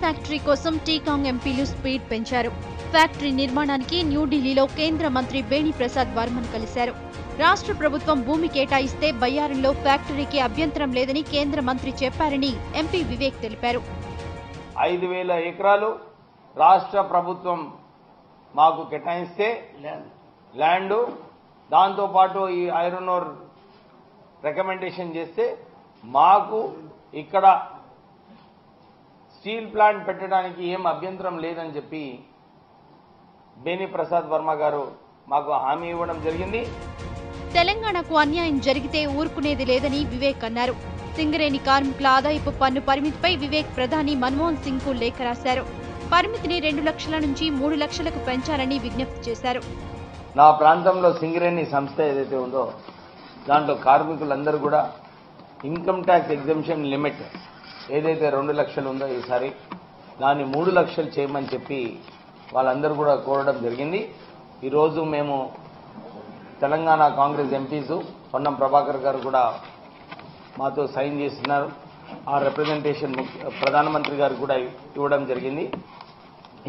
Factory కోసం టీకాంగ్ ఎంపీలు speed పెంచారు. ఫ్యాక్టరీ నిర్మాణానికి న్యూఢిల్లీలో కేంద్ర మంత్రి బేణి ప్రసాద్ వర్మను కలిశారు. రాష్ట్ర ప్రభుత్వం భూమి కేటాయిస్తే బయ్యారంలో ఫ్యాక్టరీకి అభ్యంతరం లేదని కేంద్ర మంత్రి చెప్పారని ఎంపీ వివేక్ తెలిపారు. 5,000 ఎకరాలు రాష్ట్ర ప్రభుత్వం మాకు కేటాయిస్తే ల్యాండ్, దాంతో పాటు ఈ ఐరన్ ఓర్ రికమెండేషన్ చేస్తే మాకు ఇక్కడ స్టీల్ ప్లాంట్ పెట్టడానికి ఏం అభ్యంతరం లేదని చెప్పి బేణి ప్రసాద్ వర్మ గారు మాకు హామీ ఇవ్వడం జరిగింది. తెలంగాణకు అన్యాయం జరిగితే ఊరుకునేది లేదని వివేక్ అన్నారు. సింగరేణి కార్మికుల ఆదాయపు పన్ను పరిమితిపై వివేక్ ప్రధాని మన్మోహన్ సింగ్ కు లేఖ రాశారు. పరిమితిని 2 లక్షల నుంచి 3 లక్షలకు పెంచాలని విజ్ఞప్తి చేశారు. నా ప్రాంతంలో సింగరేణి సంస్థ ఏదైతే ఉందో దాంట్లో కార్మికులందరూ కూడా ఇన్కమ్ ట్యాక్స్ ఎగ్జంప్షన్ లిమిట్ ఏదైతే 2 లక్షలు ఉందో ఈసారి దాన్ని 3 లక్షలు చేయమని చెప్పి వాళ్ళందరూ కూడా కోరడం జరిగింది. ఈరోజు మేము తెలంగాణ కాంగ్రెస్ ఎంపీస్ పొన్నం ప్రభాకర్ గారు కూడా మాతో సైన్ చేస్తున్నారు. ఆ రిప్రజెంటేషన్ ప్రధానమంత్రి గారు కూడా ఇవ్వడం జరిగింది.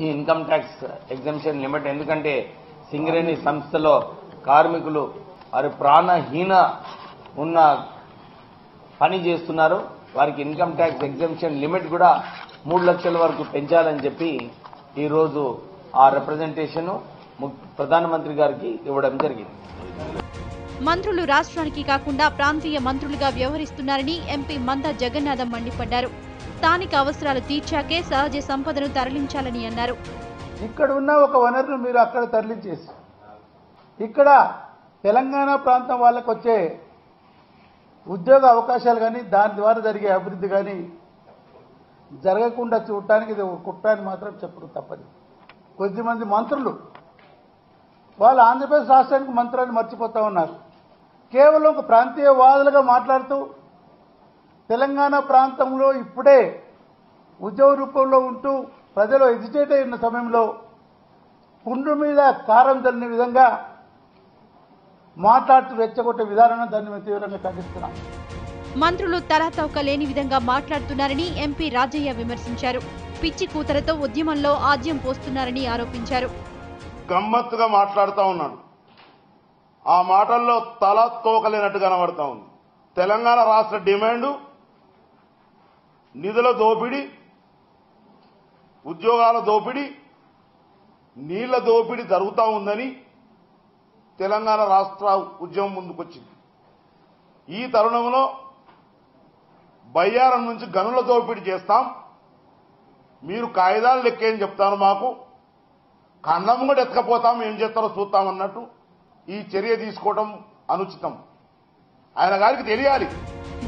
ఈ ఇన్కమ్ ట్యాక్స్ ఎగ్జంప్షన్ లిమిట్ ఎందుకంటే సింగరేణి సంస్థలో కార్మికులు వారి ప్రాణహీన ఉన్న పని చేస్తున్నారు. వారికి ఇన్కమ్ ట్యాక్స్ ఎగ్జంప్షన్ లిమిట్ కూడా 3 లక్షల వరకు పెంచాలని చెప్పి ఈరోజు ఆ రిప్రజెంటేషన్ ప్రధానమంత్రి గారికి ఇవ్వడం జరిగింది. మంత్రులు రాష్ట్రానికి కాకుండా ప్రాంతీయ మంత్రులుగా వ్యవహరిస్తున్నారని ఎంపీ మందా జగన్నాథం మండిపడ్డారు. స్థానిక అవసరాలు తీర్చాకే సహజ సంపదను తరలించాలని అన్నారు. ఇక్కడ ఉన్న ఒక వనరును మీరు అక్కడ తరలించేసి ఇక్కడ తెలంగాణ ప్రాంతం వాళ్ళకు వచ్చే ఉద్యోగ అవకాశాలు కానీ దాని ద్వారా జరిగే అభివృద్ధి కానీ జరగకుండా చూడటానికి ఇది ఒక కుట్రాన్ని మాత్రం చెప్పడం తప్పదు. కొద్దిమంది మంత్రులు వాళ్ళు ఆంధ్రప్రదేశ్ రాష్ట్రానికి మంత్రాన్ని మర్చిపోతా ఉన్నారు. కేవలం ఒక ప్రాంతీయవాదులుగా మాట్లాడుతూ తెలంగాణ ప్రాంతంలో ఇప్పుడే ఉద్యోగ రూపంలో ఉంటూ ప్రజలు ఎజిటేట్ అయిన సమయంలో పుండు మీద కారం చల్లిన విధంగా మాట్లాడుతూ రెచ్చగొట్టే విధానాన్ని దాన్ని మేము తీవ్రంగా ఖండిస్తున్నాం. మంత్రులు తలాతౌక లేని విధంగా మాట్లాడుతున్నారని ఎంపీ రాజయ్య విమర్శించారు. పిచ్చి కూతలతో ఉద్యమంలో ఆద్యం పోస్తున్నారని ఆరోపించారు. గమ్మత్తుగా మాట్లాడుతూ ఉన్నాడు. ఆ మాటల్లో తల తోకలేనట్టు కనబడతా ఉంది. తెలంగాణ రాష్ట్ర డిమాండు నిధుల దోపిడీ, ఉద్యోగాల దోపిడీ, నీళ్ల దోపిడీ జరుగుతూ ఉందని తెలంగాణ రాష్ట్ర ఉద్యమం ముందుకొచ్చింది. ఈ తరుణంలో బయ్యారం నుంచి గనుల దోపిడీ చేస్తాం, మీరు కాగితాలు లెక్కేం చెప్తాను, మాకు కన్నం కూడా ఎత్తుకపోతాం, ఏం చేస్తారో చూస్తామన్నట్టు ఈ చర్య తీసుకోవడం అనుచితం. ఆయన గారికి తెలియాలి.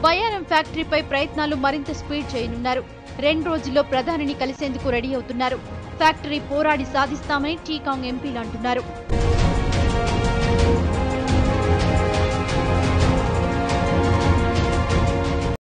బయ్యారం ఫ్యాక్టరీపై ప్రయత్నాలు మరింత స్పీడ్ చేయనున్నారు. 2 రోజుల్లో ప్రధానిని కలిసేందుకు రెడీ అవుతున్నారు. ఫ్యాక్టరీ పోరాడి సాధిస్తామని టీకాంగ్ ఎంపీలు అంటున్నారు.